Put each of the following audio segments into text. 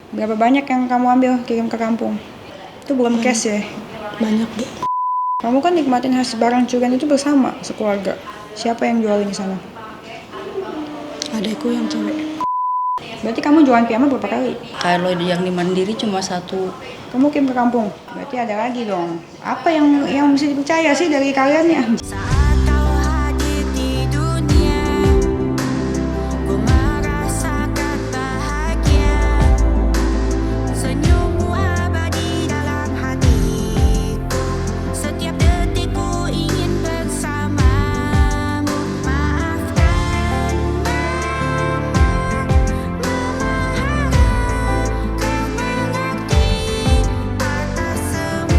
Berapa banyak yang kamu ambil kirim ke kampung? Itu belum cash ya? Banyak, Bu. Kamu kan nikmatin hasil barang curian itu bersama sekeluarga. Siapa yang jualin di sana? Adekku yang cewek. Berarti kamu jualan piyama berapa kali? Kalau yang di Mandiri cuma satu. Kamu kirim ke kampung. Berarti ada lagi dong. Apa yang bisa dipercaya sih dari kalian ya? Saat kau hadir di dunia, ku merasakan bahagia. Senyummu abadi dalam hatiku. Setiap detik ku ingin bersamamu. Maafkan Mama harap kau mengerti atas semua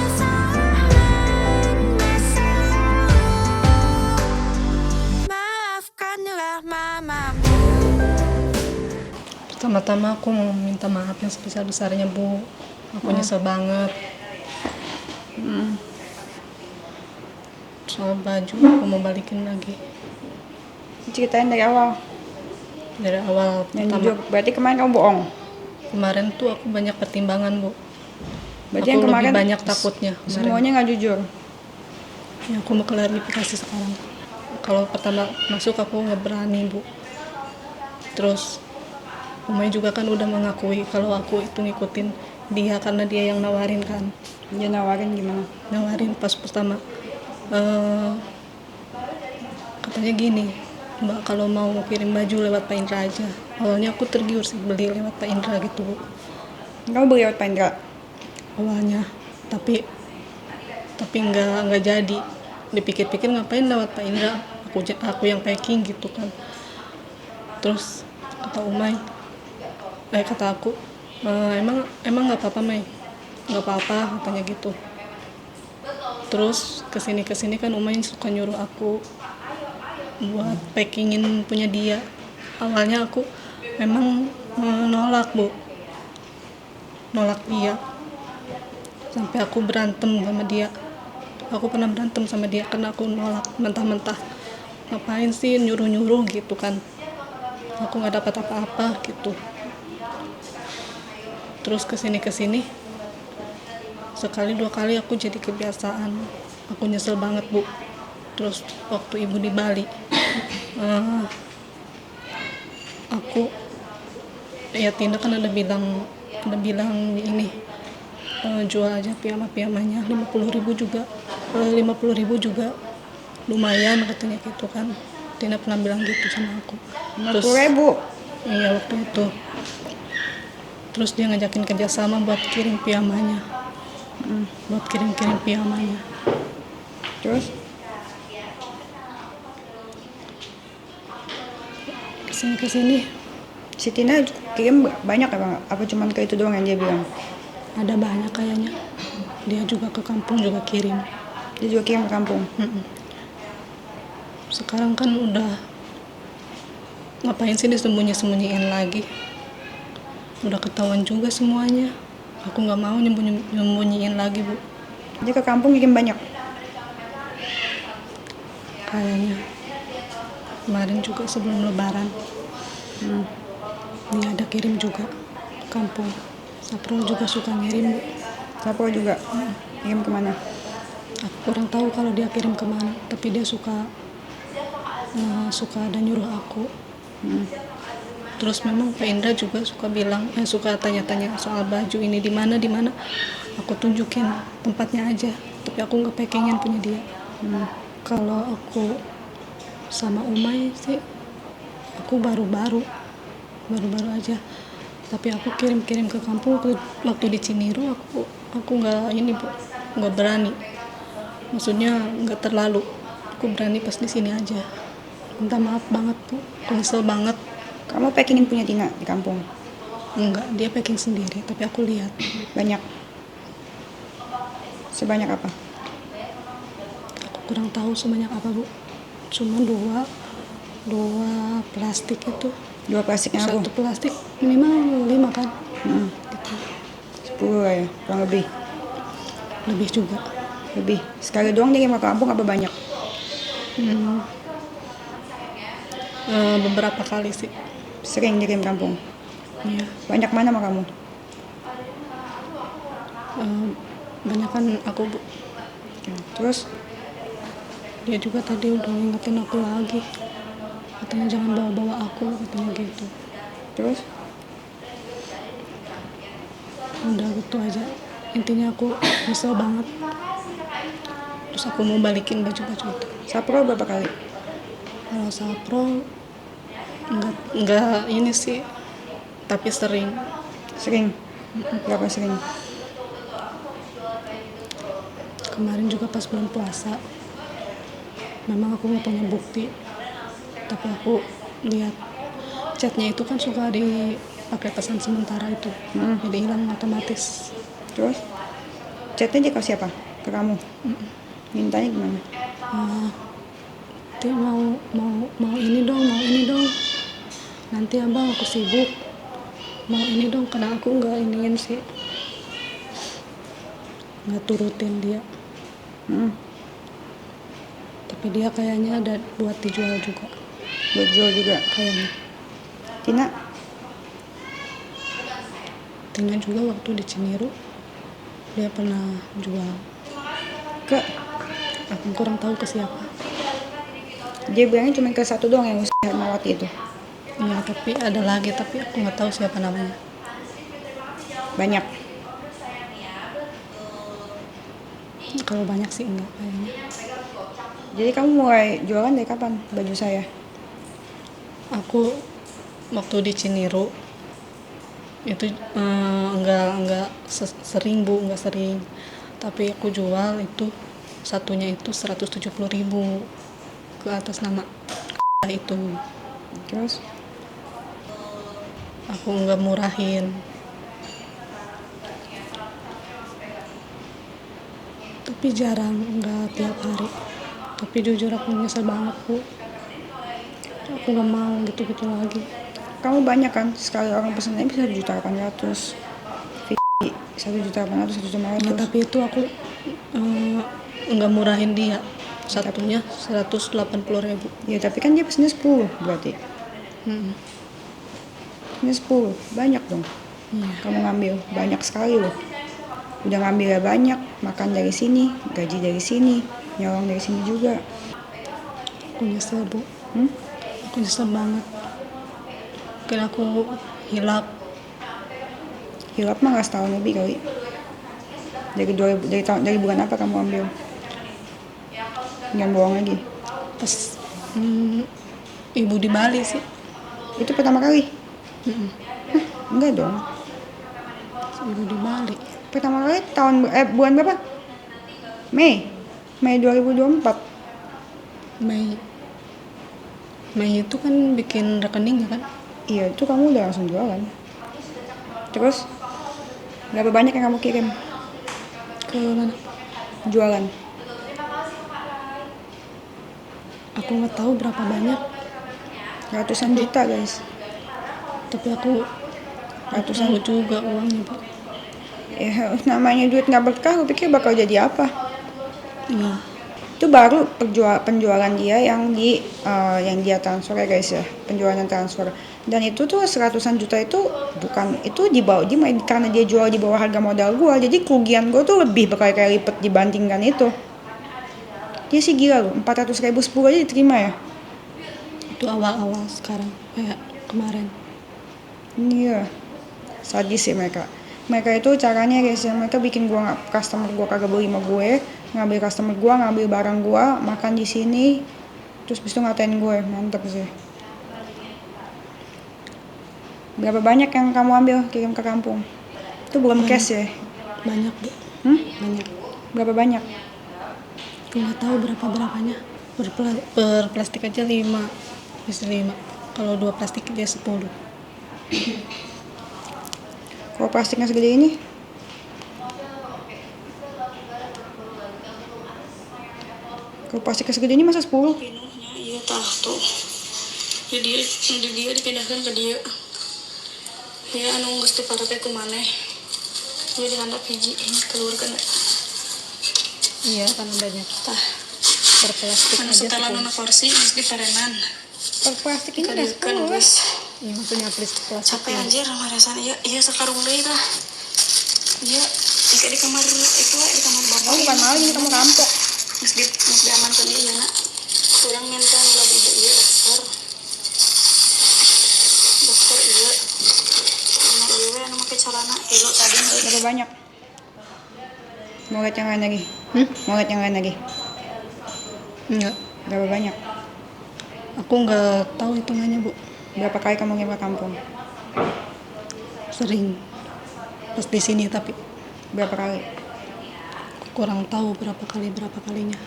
kesalahan masa lalu. Maafkanlah mamamu. Pertama-tama aku mau minta maaf yang sebesar-besarnya, Bu. Aku nyesel banget. Soal baju aku mau balikin lagi. Ceritain dari awal. Dari awal Yang pertama. jujur. Berarti kemarin kamu bohong. Kemarin tuh aku banyak pertimbangan, Bu. Berarti Aku yang kemarin lebih banyak takutnya kemarin. semuanya nggak jujur. Ya, aku mau klarifikasi sekarang. Kalau pertama masuk aku nggak berani, Bu. Terus Umay juga kan udah mengakui kalau aku itu ngikutin dia karena dia yang nawarin kan. Dia nawarin gimana? Nawarin pas pertama katanya gini, Mbak kalau mau kirim baju lewat Pak Indra aja. Awalnya aku tergiur sih beli lewat Pak Indra gitu, Bu. Kamu beli lewat Pak Indra? Awalnya tapi nggak jadi. Dipikir-pikir ngapain lewat Pak Indra, aku yang packing gitu kan. Terus kata Umay, kata aku, emang nggak apa-apa, May, nggak apa-apa katanya gitu. Terus kesini kan Umay suka nyuruh aku buat packingin punya dia. Awalnya aku memang menolak, Bu, nolak dia sampai aku berantem sama dia. Aku pernah berantem sama dia karena aku nolak mentah-mentah. Ngapain sih nyuruh-nyuruh gitu kan, aku nggak dapat apa-apa gitu. Terus kesini sekali dua kali aku jadi kebiasaan. Aku nyesel banget, Bu. Terus waktu ibu di Bali, aku ya Tina kan ada bilang ini, jual aja piyamanya 50.000 juga, 50.000 juga lumayan katanya gitu kan. Tina pernah bilang gitu sama aku. 50.000? Iya, waktu itu. Terus dia ngajakin kerjasama buat kirim piyamanya. Buat kirim-kirim piyamanya. Terus? Kesini Si Tina kirim banyak ya Bang? Apa cuman ke itu doang yang dia bilang? ada banyak kayaknya. Dia juga ke kampung juga kirim. Dia juga kirim ke kampung? Sekarang kan udah, ngapain sih disembunyi-sembunyiin lagi? Udah ketahuan juga semuanya. Aku nggak mau nyembunyiin lagi, Bu. Dia ke kampung kirim banyak? Kayaknya kemarin juga sebelum lebaran dia ada kirim juga ke kampung. Saprol juga suka ngirim, Bu. Sapo juga? Kirim kemana? Aku kurang tahu kalau dia kirim kemana, tapi dia suka ada nyuruh aku. Terus memang Pak Indra juga suka bilang, suka tanya-tanya soal baju ini di mana. Aku tunjukin tempatnya aja, tapi aku nggak packingin punya dia. Kalau aku sama Umay sih, aku baru-baru aja. Tapi aku kirim ke kampung waktu di Ciniru, aku nggak berani. Maksudnya nggak terlalu. Aku berani pas di sini aja. Minta maaf banget, Bu. Aku nyesel banget. Kamu packingin punya Tina di kampung? Enggak, dia packing sendiri, tapi aku lihat. Banyak? Sebanyak apa? Aku kurang tahu sebanyak apa, Bu. Cuma dua plastik itu. 2 plastik yang Satu plastik minimal 5 kan? Gitu. 10 lah ya, kurang lebih. Lebih juga. Lebih. Sekali doang dia kirim ke kampung apa banyak? Beberapa kali sih. Sering dikirim kampung. Iya. Banyak mana sama kamu? Banyak kan aku, Bu. Terus Dia juga tadi udah ngingetin aku lagi. Katanya jangan bawa-bawa aku, katanya gitu. terus Udah gitu aja. Intinya aku nyesel banget. Terus aku mau balikin baju-baju itu. Sapro berapa kali? Kalau Sapro enggak ini sih, tapi sering. Sering. Berapa sering? Kemarin juga pas bulan puasa. Memang aku nggak punya bukti, tapi aku lihat chatnya itu kan suka dipakai pesan sementara itu, jadi hilang otomatis. Terus chatnya dia kasih apa? Ke kamu? Mintanya gimana? Dia mau ini dong. Nanti abang aku sibuk. Mau ini dong, karena aku nggak iniin sih, nggak turutin dia. Tapi dia kayaknya ada buat dijual juga, Buat jual juga. kayaknya. Tina? Tina juga waktu di Ciniru dia pernah jual. Ke? Aku kurang tahu ke siapa. Dia bilangnya cuma ke satu doang yang usaha Hermawati itu. Iya, tapi ada lagi, tapi aku nggak tahu siapa namanya. Banyak. Kalau banyak sih enggak kayaknya. Jadi kamu mulai jualan dari kapan baju saya? Aku waktu di Ciniru itu enggak sering, Bu, enggak sering. Tapi aku jual itu satunya itu 170.000 ke atas nama itu. Terus Aku enggak murahin. Tapi jarang, enggak tiap hari. Tapi jujur aku nyesel banget, Bu. Aku nggak mau gitu-gitu lagi. kamu banyak kan? Sekali orang pesennya bisa 1.800.000. 1.800.000, 1.500.000. Ya, tapi itu aku nggak murahin dia. Satunya 180.000. Ya tapi kan dia pesennya 10 berarti. Pesennya 10, banyak dong. Iya. Kamu ngambil banyak sekali loh. Udah ngambilnya banyak, makan dari sini, gaji dari sini, nyolong dari sini juga. Aku nyesel, Bu. Aku nyesel banget. Mungkin aku hilap. Hilap mah nggak setahun lebih kali. Dari bulan apa kamu ambil? Jangan bohong lagi. Pas ibu di Bali sih. Itu pertama kali? Enggak dong. Ibu di Bali. Pertama kali bulan berapa? Mei 2024. Mei itu kan bikin rekening ya kan? Iya, itu kamu udah langsung jualan. Terus berapa banyak yang kamu kirim Ke mana? jualan? Aku nggak tahu berapa banyak. Ratusan juta guys. Tapi aku Ratusan. tahu juga uangnya, Bu. Ya namanya duit nggak berkah, lu pikir bakal jadi apa? Iya. Itu baru penjualan dia yang dia transfer ya guys ya, penjualan yang transfer. Dan itu tuh 100-an juta itu bukan, itu karena dia jual di bawah harga modal gua, jadi kerugian gua tuh lebih berkali-kali lipat dibandingkan itu. Dia sih gila loh, 400.000 10 aja diterima ya. Itu awal-awal, sekarang kayak kemarin. Iya, sadis sih mereka. Mereka itu caranya guys ya, mereka bikin customer gua kagak beli sama gue, ngambil customer gua, ngambil barang gua, makan di sini, terus bis itu ngatain gue, mantep sih. Berapa banyak yang kamu ambil kirim ke kampung? Itu belum cash ya? Banyak, Bu. Banyak. Berapa banyak? Aku nggak tahu berapanya. Per plastik aja 5. Bisa 5. Kalau 2 plastik dia 10. Kalau plastiknya segede ini? Kalau plastiknya segede ini masa 10? Pinahnya iya tuh. Jadi dia dipindahkan ke dia. Ya anu geus teu parate ku maneh. Jadi handap hiji keluarkan. Iya, kan banyak. Tah. Per plastik Anu aja setelan 10. anak kursi geus diferenan. Per plastik ini udah 10 lah. Ya, maksudnya plastik Capek ya. anjir marasan iya sakarung deui tah. Iya, jika di kamar itu di kamar bapak. Kamu bukan maling, ini kamu rampok. Geus diamankeun ieu na. Kurang minta lebih ieu dokter. Dokter ieu. Nah, ieu we anu make celana elo tadi. Berapa banyak? Mau lihat yang lain lagi? Mau lihat yang lain lagi? Enggak. Berapa banyak? Aku nggak tahu hitungannya, Bu. Berapa kali kamu ngirim ke kampung? Sering. Pas di sini tapi Berapa kali? aku kurang tahu berapa kalinya.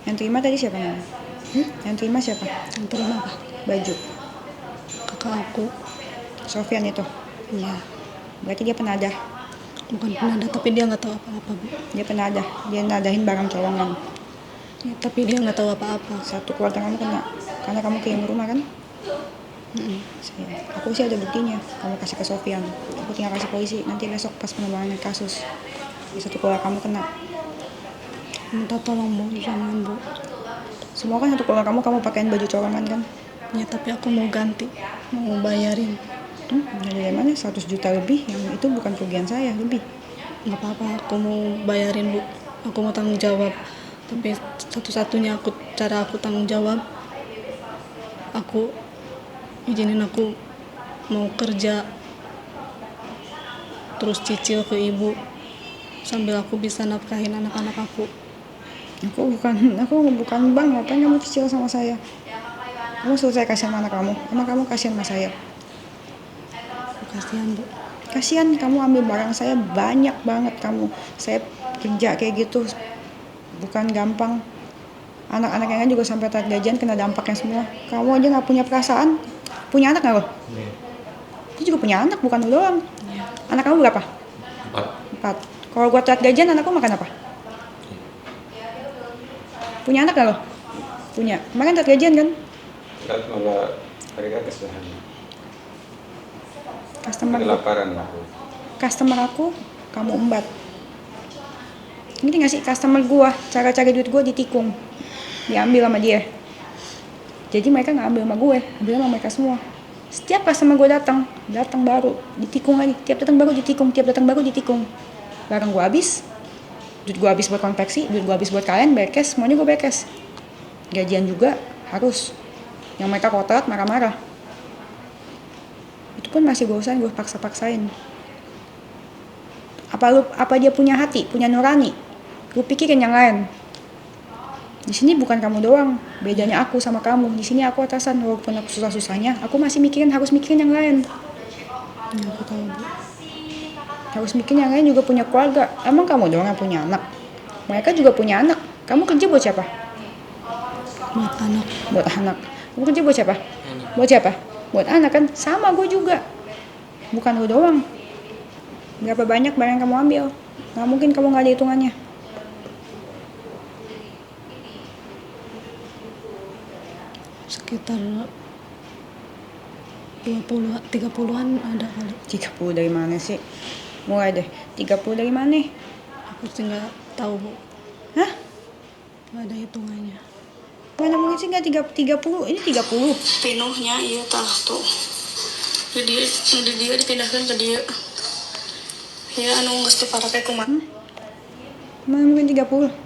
Yang terima tadi siapa namanya? Yang terima siapa? Yang terima apa? Baju. Kakak aku. Sofian itu. Iya. Berarti dia penadah. Bukan penada, tapi dia nggak tahu apa-apa, Bu. Dia penadah. Dia nadahin barang colongan. Ya, tapi dia nggak tahu apa-apa. Satu keluarga kamu kena. Karena kamu kirim ke rumah kan? Aku sih ada buktinya. Kamu kasih ke Sofian. Aku tinggal kasih polisi. Nanti besok pas pengembangan kasus. Di satu keluarga kamu kena. Minta tolong, Bu, jangan, Bu. Semua kan satu keluarga kamu pakaiin baju colongan kan? Ya, tapi aku mau ganti, mau bayarin. Dari mana? 100 juta lebih. Yang itu bukan kerugian saya, lebih. Nggak apa-apa, aku mau bayarin, Bu. Aku mau tanggung jawab. Tapi satu-satunya cara aku tanggung jawab, aku izinin aku mau kerja, terus cicil ke ibu, sambil aku bisa nafkahin anak-anak aku. Aku bukan bang. Ngapain kamu cicil sama saya? Kamu suruh saya kasihan sama anak kamu. Emang kamu kasihan sama saya? Kasihan, Bu. Kasihan kamu ambil barang saya banyak banget kamu. Saya kerja kayak gitu bukan gampang. Anak-anak yang lain juga sampai telat gajian kena dampaknya semua. Kamu aja nggak punya perasaan. Punya anak nggak lo? Aku juga punya anak, bukan lo doang. Anak kamu berapa? 4. Kalau gua telat gajian, anakku makan apa? Punya anak nggak lo? Punya. Kemarin telat gajian kan? Kan malah mereka kesusahan. Customer aku, kamu embat. Ngerti nggak sih, customer gua, cara cari duit gua ditikung, diambil sama dia. Jadi mereka nggak ambil sama gue, ambil sama mereka semua. Setiap customer gue datang baru ditikung lagi. Tiap datang baru ditikung. Barang gue habis, duit gue habis buat konveksi, duit gue habis buat kalian, bekes, semuanya gue bekes. Gajian juga harus. Yang mereka kotot marah-marah. Itu pun masih gue usahain, gue paksa-paksain. Apa dia punya hati, punya nurani? Gue pikirin yang lain. Di sini bukan kamu doang, bedanya aku sama kamu. Di sini aku atasan, walaupun aku susah-susahnya, aku masih harus mikirin yang lain. Ya, aku tahu, Bu. Harus mikirin yang lain juga punya keluarga. Emang kamu doang yang punya anak? Mereka juga punya anak. Kamu kerja buat siapa? Buat anak. Buat anak. Kamu kerja buat siapa? Buat siapa? Buat anak kan? Sama gue juga. Bukan lu doang. Berapa banyak barang yang kamu ambil? Nggak mungkin kamu nggak ada hitungannya. Sekitar 30-an ada kali. 30 dari mana sih? Mulai deh. 30 dari mana? Aku sih nggak tahu, Bu. Hah? Nggak ada hitungannya. Mana mungkin sih nggak 30? Ini 30. Pinuhnya iya tah tuh. Jadi dia dipindahkan ke dia. Ya anu geus diparake kumaha. Mana mungkin 30?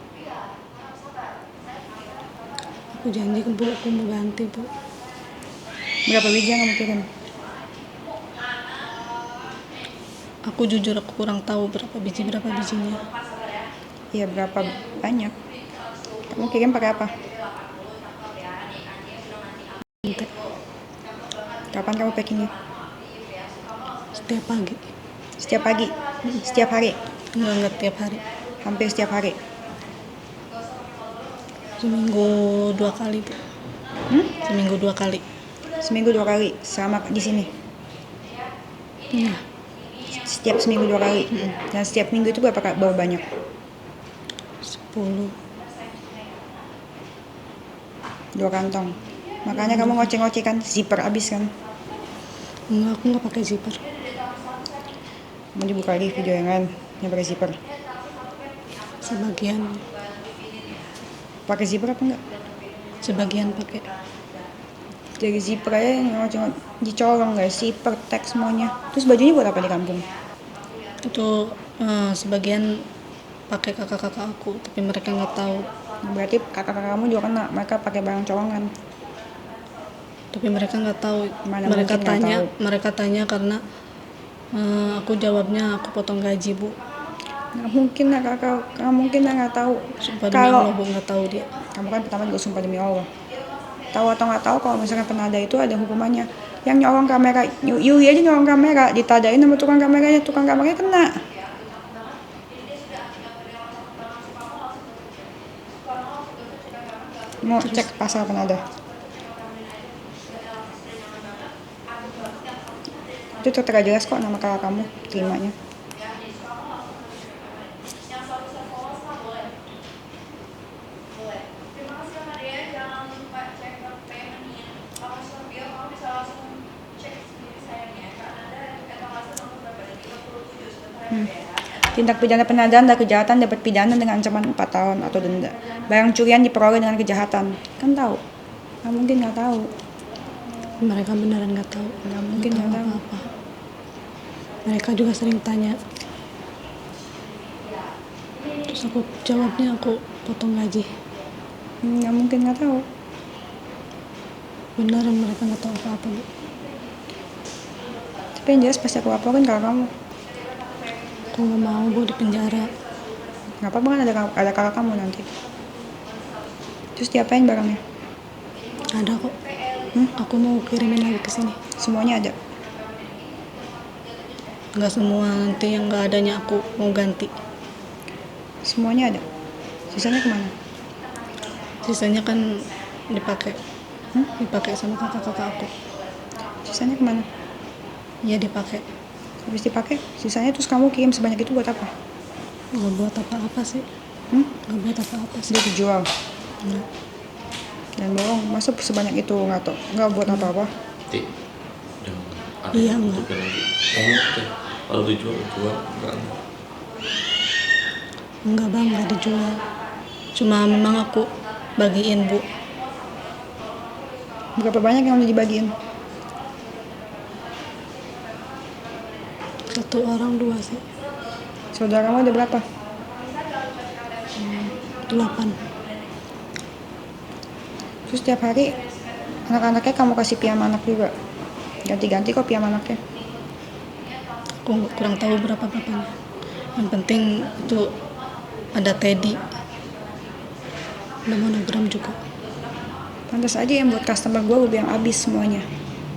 Aku janji ke Bu, aku mau ganti, Bu. Berapa biji yang kamu kirim? Aku jujur aku kurang tahu berapa bijinya. Iya, berapa banyak? Kamu kirim pakai apa? Nanti Kapan kamu packingnya? setiap pagi. Setiap pagi? Setiap hari? Enggak tiap hari. Hampir setiap hari? Seminggu 2 kali, Bu. Seminggu 2 kali. Seminggu 2 kali? Sama di sini? Iya. Setiap seminggu 2 kali? Dan setiap minggu itu berapa banyak? 10. 2 kantong. Makanya kamu ngoceh-ngoceh kan? Zipper abis kan? Enggak, aku nggak pakai zipper. Mau dibuka lagi video yang lain yang pakai zipper. Sebagian Pakai zipper apa enggak? sebagian pakai. Dari zipper aja cuma dicolong guys, zipper, tag semuanya. Terus bajunya buat apa di kampung? Itu sebagian pakai kakak-kakak aku, tapi mereka nggak tahu. Berarti kakak-kakak kamu juga kena, mereka pakai barang colongan. Tapi mereka nggak tahu. Mana mereka mungkin nggak tanya tahu. mereka tanya karena aku jawabnya aku potong gaji, Bu. Nggak mungkin lah kakak, nggak mungkin lah nggak tahu. Sumpah demi Kalau Allah, Bu, nggak tahu dia. kamu kan pertama juga sumpah demi Allah. Tahu atau nggak tahu kalau misalkan penada itu ada hukumannya. Yang nyolong kamera, Yui aja nyolong kamera, ditadain sama tukang kameranya kena. Mau cek pasal penada. Itu tertera jelas kok nama kakak kamu, terimanya. Tindak pidana penadaan dan kejahatan dapat pidana dengan ancaman 4 tahun atau denda. Barang curian diperoleh dengan kejahatan. Kan tahu? Nggak mungkin nggak tahu. Mereka beneran nggak tahu. Nggak mungkin nggak tahu. apa-apa. Mereka juga sering tanya. Terus aku jawabnya aku potong gaji. Nggak mungkin nggak tahu. Beneran mereka nggak tahu apa-apa, Bu. Tapi yang jelas pasti aku laporin kalau kamu. Aku nggak mau, Bu, di penjara. Nggak apa-apa kan ada kakak kamu nanti. Terus diapain barangnya? Ada kok. Aku mau kirimin lagi ke sini. Semuanya ada. Nggak semua, nanti yang nggak adanya aku mau ganti. Semuanya ada. Sisanya kemana? Sisanya kan dipakai. Dipakai sama kakak-kakak aku. Sisanya kemana? Iya, dipakai. Habis dipakai, sisanya terus kamu kirim sebanyak itu buat apa? Nggak buat apa-apa sih. Nggak buat apa-apa sih. Dia dijual. Nggak. Dan bohong, masa sebanyak itu nggak buat apa-apa? Ti, jangan ada Iya, yang enggak. tutupin lagi. Kamu tuh, kalau dijual enggak. Enggak, Bang, nggak dijual. Cuma memang aku bagiin, Bu. Berapa banyak yang udah dibagiin? 1 orang 2 sih. Saudaramu ada berapa? 8. Terus tiap hari anak-anaknya kamu kasih piyama anak juga? Ganti-ganti kok piyama anaknya. Aku kurang tahu berapa-berapanya. Yang penting itu ada Teddy. Ada monogram juga. Pantas aja yang buat customer gue bilang habis semuanya.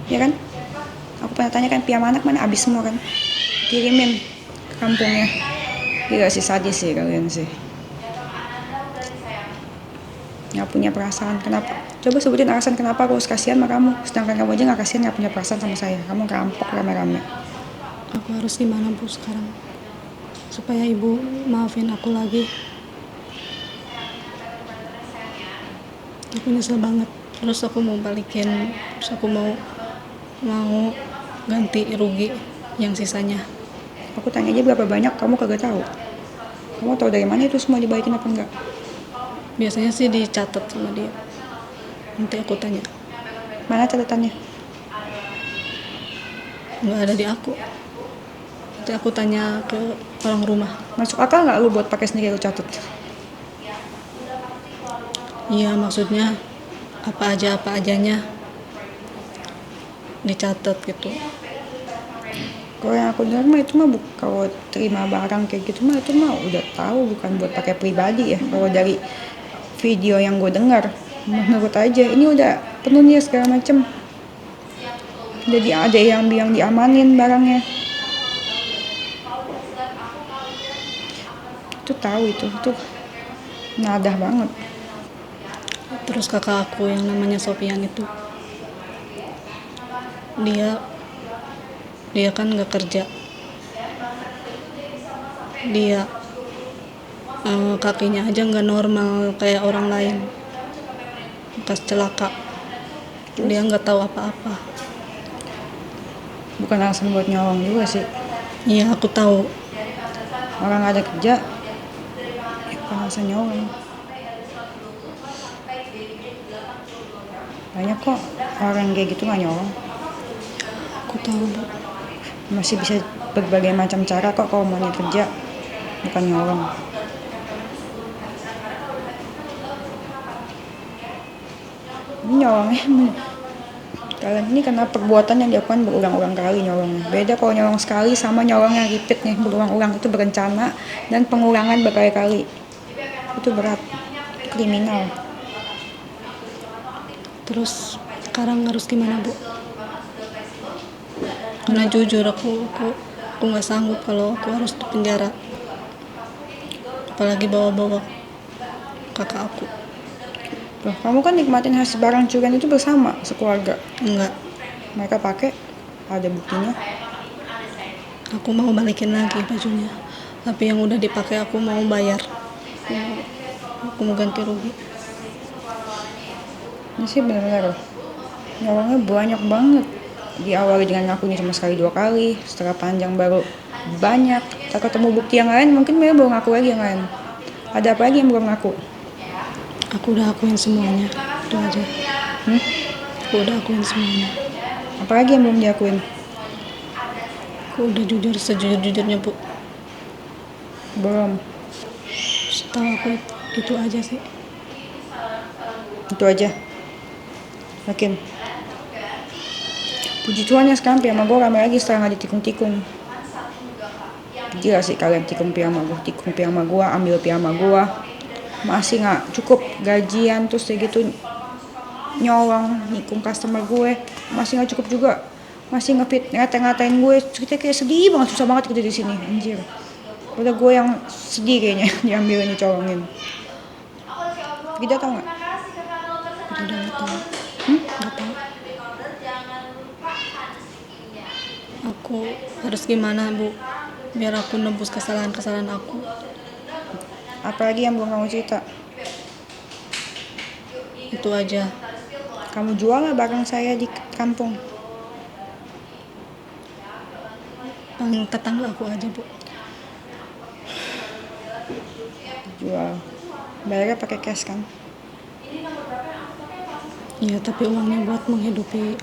Ya kan? Aku pernah tanya kan piyama anak mana habis semua kan? Kirimin ke kampungnya. Gila sih, sadis sih kalian sih. Nggak punya perasaan. Kenapa? Coba sebutin alasan kenapa aku harus kasihan sama kamu. Sedangkan kamu aja nggak kasihan, nggak punya perasaan sama saya. Kamu kerampok rame-rame. Aku harus gimana, Bu, sekarang? Supaya Ibu maafin aku lagi. Aku nyesel banget. Terus aku mau balikin. Terus aku mau ganti rugi yang sisanya. Aku tanya aja berapa banyak, kamu kagak tahu. Kamu tahu dari mana itu semua dibalikin apa enggak? Biasanya sih dicatat sama dia. Nanti aku tanya. Mana catatannya? Nggak ada di aku. Nanti aku tanya ke orang rumah. Masuk akal nggak lu buat pakai sendiri lu catat? Iya, maksudnya apa ajanya dicatat gitu. Kalau yang aku dengar mah itu mah kalau terima barang kayak gitu mah itu mah udah tahu, bukan buat pakai pribadi ya. Kalau dari video yang gue dengar, menurut aja ini udah penuh nih segala macem. Jadi ada yang bilang diamanin barangnya. Itu tahu itu nadah banget. Terus kakak aku yang namanya Sofian itu, dia kan nggak kerja. Dia kakinya aja nggak normal kayak orang lain, bekas celaka. Dia nggak tahu apa-apa. Bukan alasan buat nyolong juga sih. Iya, aku tahu. Orang nggak ada kerja, bukan alasan nyolong. Banyak kok orang kayak gitu nggak nyolong. Aku tahu Bu. Masih bisa berbagai macam cara kok kalau mau nyari kerja, bukan nyolong. Ini nyolongnya kalian ini karena perbuatan yang dilakukan berulang-ulang kali nyolongnya. Beda kalau nyolong sekali sama nyolong yang repeat nih, berulang-ulang itu berencana dan pengulangan berkali-kali. Itu berat, kriminal. Terus sekarang harus gimana Bu? Karena jujur aku nggak sanggup kalau aku harus di penjara. Apalagi bawa-bawa kakak aku. Loh, kamu kan nikmatin hasil barang curian itu bersama sekeluarga. Enggak, Mereka pakai, ada buktinya. aku mau balikin lagi bajunya. Tapi yang udah dipakai aku mau bayar. Aku mau ganti rugi. Ini sih benar-benar loh. Nyolongnya banyak banget. Diawali dengan ngakunya cuma sekali 2 kali, setelah panjang baru banyak. Tak ketemu bukti yang lain, mungkin mereka baru ngaku lagi yang lain. Ada apa lagi yang belum ngaku? Aku udah akuin semuanya. Itu aja. Aku udah akuin semuanya. Apalagi yang belum diakuin? Aku udah jujur sejujur-jujurnya Bu. Belum. Setahu aku itu aja sih. Itu aja. Yakin? Puji Tuhan ya sekarang piyama gue rame lagi setelah nggak ditikung-tikung. Gila sih kalian tikung piyama gue. Tikung piyama gue, ambil piyama gue. Masih nggak cukup gajian terus kayak gitu nyolong nikung customer gue. Masih nggak cukup juga. Masih ngata-ngatain gue. Kita kayak sedih banget, susah banget gitu di sini. Anjir. Udah gue yang sedih kayaknya diambilin dicolongin. Kita tau nggak? Kita udah nggak tahu. Nggak tahu. Aku harus gimana Bu? Biar aku nebus kesalahan-kesalahan aku. Apalagi yang belum kamu cerita? Itu aja. Kamu jual nggak barang saya di kampung? Paling tetangga aku aja Bu. Jual. Bayarnya pakai cash kan? Iya, tapi uangnya buat menghidupi.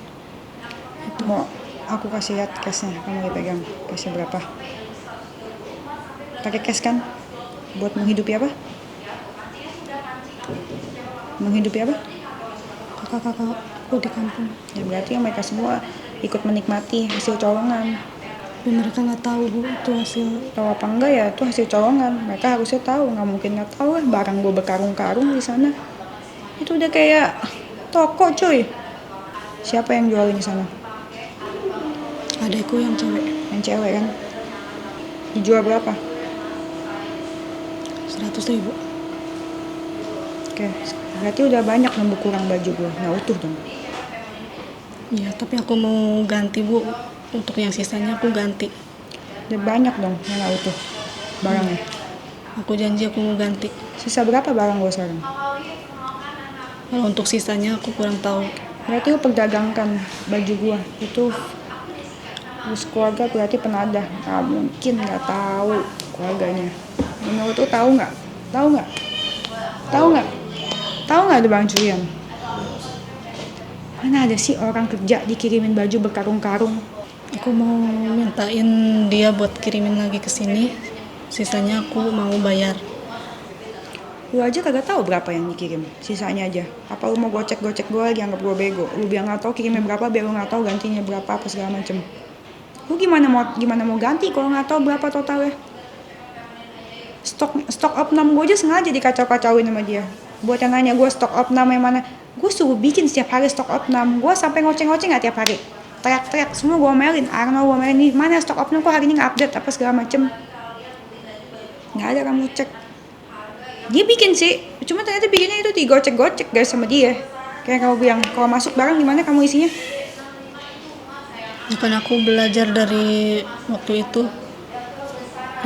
Mau aku kasih lihat cashnya, kamu dipegang. Cashnya berapa? Pakai cash kan? Buat menghidupi apa? Menghidupi apa? Kakak-kakak aku di kampung. Ya berarti mereka semua ikut menikmati hasil colongan. Tapi mereka nggak tahu Bu, itu hasil. Tahu apa enggak ya, itu hasil colongan. Mereka harusnya tahu, nggak mungkin nggak tahu lah. Barang gue berkarung-karung di sana. Itu udah kayak toko cuy. Siapa yang jualin di sana? Adekku yang cewek. Yang cewek kan? Dijual berapa? 100.000. Oke, berarti udah banyak dong berkurang baju gue, nggak utuh dong. Iya, tapi aku mau ganti Bu. Untuk yang sisanya aku ganti. Udah banyak dong yang nggak utuh barangnya. Aku janji aku mau ganti. Sisa berapa barang gue sekarang? Kalau untuk sisanya aku kurang tahu. Berarti lu perdagangkan baju gue itu. Terus keluarga berarti penadah. Nggak mungkin nggak tahu keluarganya. Menurut lu tahu nggak? Tahu nggak? Tahu nggak? Tahu nggak ada barang curian? Mana ada sih orang kerja dikirimin baju berkarung-karung? Aku mau mintain dia buat kirimin lagi ke sini. Sisanya aku mau bayar. Lu aja kagak tahu berapa yang dikirim, sisanya aja. Apa lu mau gocek-gocek gue lagi, anggap gue bego? Lu biar nggak tahu kirimnya berapa, biar lu nggak tahu gantinya berapa apa segala macem. Lu gimana mau ganti kalau nggak tahu berapa totalnya? Stok opnam gue aja sengaja dikacau-kacauin sama dia. Buat yang nanya gue stok opnam yang mana, gue suruh bikin setiap hari stok opnam. Gue sampai ngoceng-ngoceng nggak tiap hari. Teriak-teriak semua gue omelin, Arno gue omelin, nih mana stok opnam kok hari ini nggak update apa segala macem. Nggak ada, kamu cek. Dia bikin sih, cuma ternyata bikinnya itu digocek-gocek guys sama dia. Kayak kamu bilang, kalau masuk barang gimana kamu isinya? Ya kan aku belajar dari waktu itu.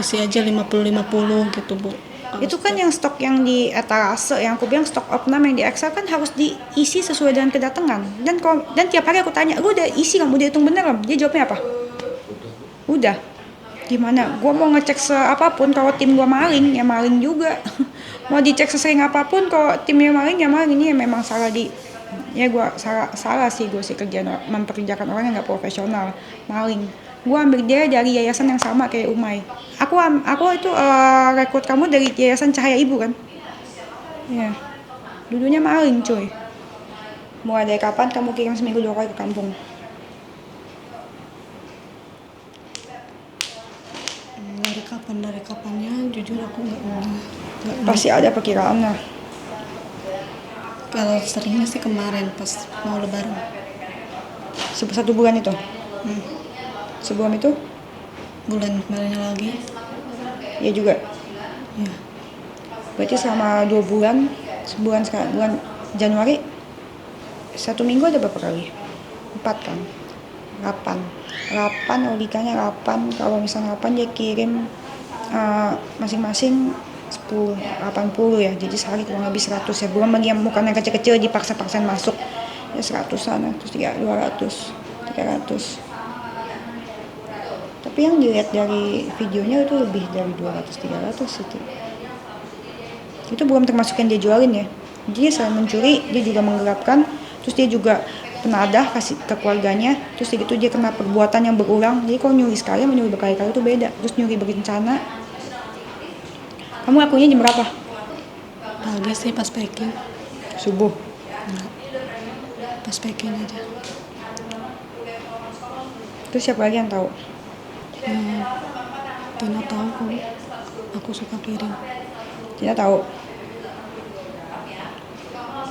Isi aja 50-50 gitu Bu. Itu kan yang stok yang di etalase, yang aku bilang stok opnam yang di Excel kan harus diisi sesuai dengan kedatangan. Dan tiap hari aku tanya, lu udah isi kamu udah hitung bener belum? Dia jawabnya apa? Udah. Gimana? Gue mau ngecek seapapun, kalau tim gue maling, ya maling juga. Mau dicek sesering apapun, kalau timnya maling, ya maling. Ini ya memang salah di Ya gue salah sih gue sih memperkerjakan orang yang nggak profesional, maling. Gue ambil dia dari yayasan yang sama kayak Umay. Aku itu rekrut kamu dari yayasan Cahaya Ibu kan? Iya. Dulunya maling cuy. Mulai dari kapan kamu kirim seminggu 2 kali ke kampung? Dari kapannya jujur aku nggak Pasti ada perkiraan lah. kalau seringnya sih kemarin pas mau lebaran. 1 bulan itu. Sebelum itu, Bulan kemarinnya lagi ya juga. ya. Berarti selama 2 bulan, sebulan sekarang, bulan Januari, 1 minggu ada berapa kali? 4 kan? 8 logikanya 8. Kalau misalnya 8 dia kirim masing-masing 80 ya, jadi sehari kurang lebih 100 ya. Belum bagi yang bukan yang kecil-kecil dipaksa-paksain masuk ya 100-an, terus 200, 300. Tapi yang dilihat dari videonya itu lebih dari 200-300 itu belum termasuk yang dia jualin ya. Jadi selain mencuri, dia juga menggelapkan, terus dia juga penadah kasih ke keluarganya, terus gitu dia kena perbuatan yang berulang. Jadi kalau nyuri sekali sama nyuri berkali-kali itu beda. Terus nyuri berencana. Kamu lakunya jam berapa? Pagi sih pas packing. Subuh. Pas packing aja. Terus siapa lagi yang tahu? Tina tahu kok aku suka piring. Tina tahu.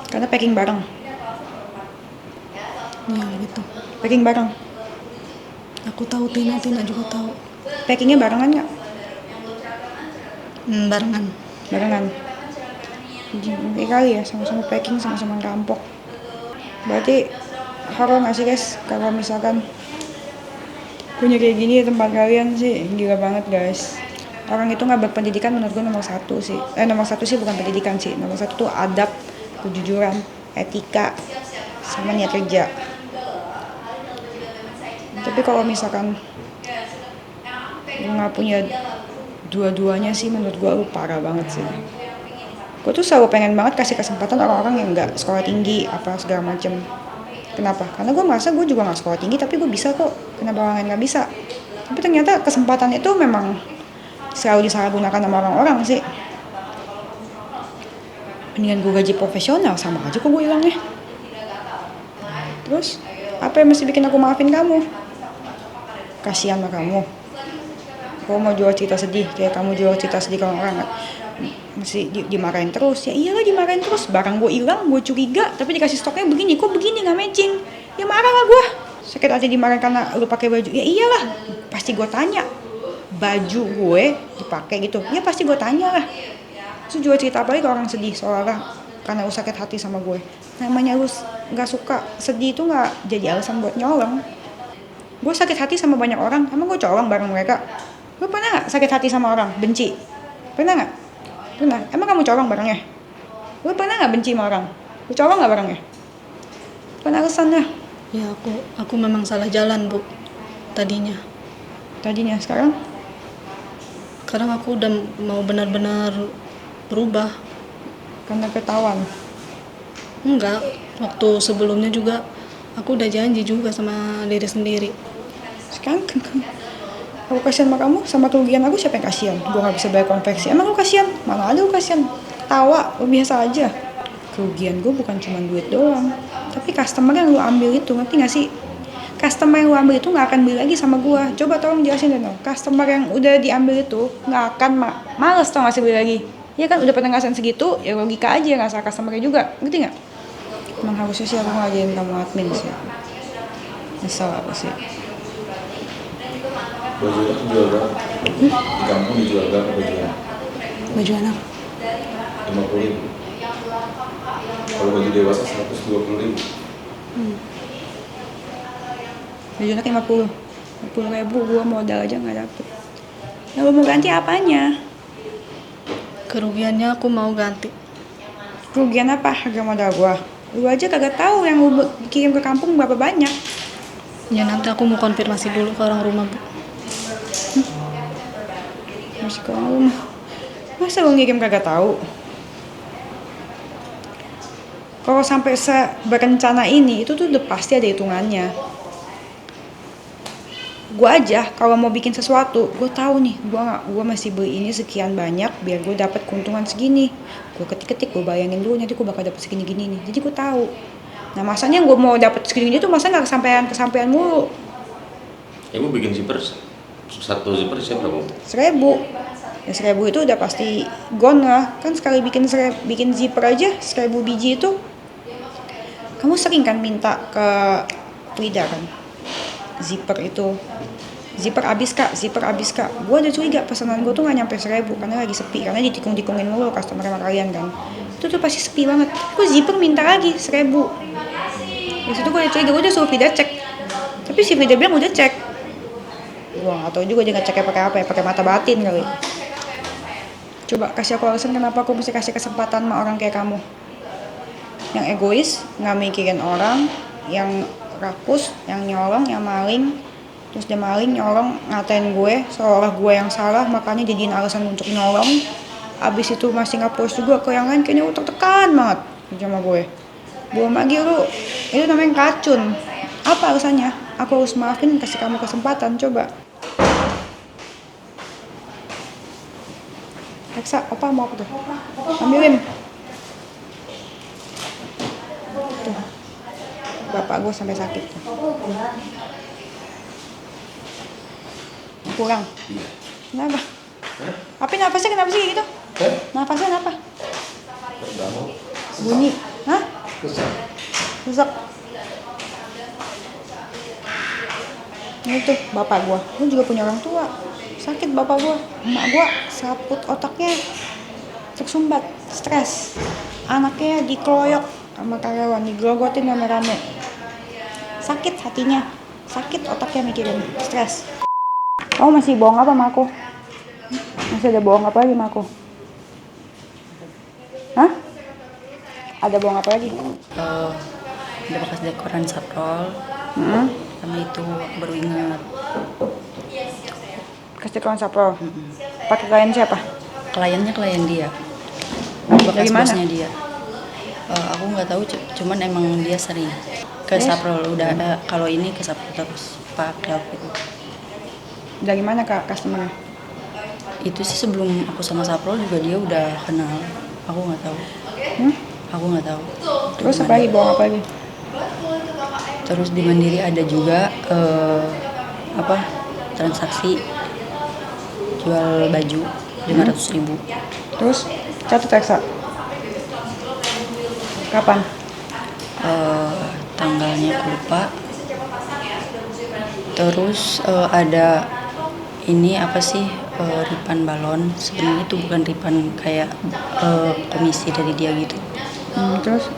Karena packing bareng. Ya gitu. Packing bareng. Aku tahu Tina juga tahu. Packingnya barengan nggak? Barengan. Barengan. Oke kali ya, sama-sama packing, sama-sama rampok. Berarti horor nggak sih guys kalau misalkan punya kayak gini di tempat kalian sih? Gila banget guys. Orang itu nggak berpendidikan menurut gue nomor 1 sih. Nomor 1 sih bukan pendidikan sih. Nomor 1 tuh adab, kejujuran, etika, sama niat kerja. Tapi kalau misalkan gue nggak punya dua-duanya sih, menurut gue lu parah banget sih. Gue tuh selalu pengen banget kasih kesempatan orang-orang yang nggak sekolah tinggi apa segala macem. Kenapa? Karena gue merasa gue juga nggak sekolah tinggi tapi gue bisa kok. Kenapa orang lain nggak bisa? Tapi ternyata kesempatan itu memang selalu disalahgunakan sama orang-orang sih. Mendingan gue gaji profesional, sama aja kok gue hilangnya. Terus apa yang mesti bikin aku maafin kamu? Kasihan sama kamu. Kalau mau jual cerita sedih, kayak kamu jual cerita sedih kalau orang mesti dimarahin terus. Ya iyalah dimarahin terus, barang gue hilang, gue curiga, tapi dikasih stoknya begini, kok begini nggak matching? Ya marah lah gue. Sakit hati dimarahin karena lu pakai baju. Ya iyalah, pasti gue tanya. Baju gue dipakai gitu, ya pasti gue tanya lah. Terus jual cerita apa lagi ke orang sedih seolah-olah karena lu sakit hati sama gue. Namanya lu nggak suka sedih itu nggak jadi alasan buat nyolong. Gue sakit hati sama banyak orang, emang gue colong bareng mereka? Lu pernah gak sakit hati sama orang? Benci? Pernah gak? Pernah. Emang kamu colong barangnya? Lu pernah gak benci sama orang? Lu colong gak barangnya? Bukan alasannya. Ya aku memang salah jalan Bu tadinya. Sekarang? Sekarang aku udah mau benar-benar berubah. Karena ketahuan. Enggak, waktu sebelumnya juga aku udah janji juga sama diri sendiri. Sekarang aku kasihan sama kamu, sama kerugian aku siapa yang kasihan? Gue gak bisa bayar konveksi. Emang lu kasihan? Mana ada lu kasihan? Tawa, lu biasa aja. Kerugian gue bukan cuma duit doang, tapi customer yang lu ambil itu, ngerti gak sih? Customer yang lu ambil itu gak akan beli lagi sama gue. Coba tolong jelasin deh, no. Customer yang udah diambil itu gak akan males tau gak sih beli lagi. Ya kan udah pernah ngasihin segitu, ya logika aja gak salah customernya juga, ngerti gak? Emang harusnya sih aku ngajarin kamu admin sih. Nyesel aku sih. Baju itu jual berapa? Di kampung dijual berapa bajunya? Baju anak 50.000. Kalau baju dewasa 120.000. Baju anak 50.000 gue modal aja gak dapet. Nah lu mau ganti apanya? kerugiannya aku mau ganti. Kerugian apa harga modal gue? Lu aja kagak tahu yang lu kirim ke kampung berapa banyak. Ya nanti aku mau konfirmasi dulu ke orang rumah Bu. Masih ke rumah. Masa lu ngirim kagak tahu? Kalau sampai berencana ini, itu tuh udah pasti ada hitungannya. Gue aja kalau mau bikin sesuatu, gue tahu nih, gue masih beli ini sekian banyak biar gue dapat keuntungan segini. Gue ketik, gue bayangin dulu nanti gue bakal dapat segini-gini nih. Jadi gue tahu. Nah masanya gue mau dapat segini itu masa nggak kesampaian mulu. Ibu bikin zipper satu zipper siapa bu? 1.000. Ya 1.000 itu udah pasti gone lah. Kan sekali bikin zipper aja 1.000 biji itu. Kamu sering kan minta ke Frida kan? Zipper habis kak. Gue udah curiga pesanan gue tuh gak nyampe 1.000 karena lagi sepi, karena ditikung-tikungin mulu customer sama kalian kan. Itu tuh pasti sepi banget. Gue zipper minta lagi 1.000. Di situ gue udah curiga, gue udah suruh Frida cek. Tapi si Frida bilang udah cek. Gue gak tau juga dia ngeceknya pakai apa ya, pakai mata batin kali. Coba kasih aku alasan kenapa aku mesti kasih kesempatan sama orang kayak kamu. Yang egois, gak mikirin orang, yang rakus, yang nyolong, yang maling. Terus dia maling, nyolong, ngatain gue seolah gue yang salah, makanya jadiin alasan untuk nyolong. Abis itu masih nge-post juga ke yang lain, kayaknya lu tertekan banget sama gue. Belum lagi lu, itu namanya racun. Apa alasannya? Aku harus maafin, kasih kamu kesempatan, coba. Reksa, opa mau aku tuh. Ambilin. Tuh. Bapak gue sampai sakit tuh. Kurang. Kenapa? Apa nafasnya kenapa sih gitu? Nafasnya kenapa? Bunyi. Hah? Sesak. Ini tuh bapak gua juga punya orang tua. Sakit bapak gua. Emak gua saput otaknya. Tersumbat, stres. Anaknya dikeroyok sama karyawan, digerogotin rame-rame. Sakit hatinya. Sakit otaknya mikirin, stres. Kamu masih bohong apa sama aku? Masih ada bohong apa lagi sama aku? Hah? Ada bohong apa lagi? Ada bekas dekoran saprol. Sama itu baru ingat. Kasih dekoran saprol. Pakai klien siapa? Kliennya klien dia. Bekas bosnya dia. Aku nggak tahu, cuman emang dia sering ke saprol. Udah ada, kalau ini ke saprol terus pakai itu. Dari mana kak customer? Itu sih sebelum aku sama saprol juga dia udah kenal. Aku nggak tahu. Aku nggak tahu. Terus apa lagi, bohong apa lagi? Terus di Mandiri ada juga transaksi jual baju 500.000. Terus catat reksa. Kapan? Tanggalnya aku lupa. Terus ada ini apa sih, ripan balon. Sebenarnya itu bukan ripan, kayak komisi dari dia gitu. Terus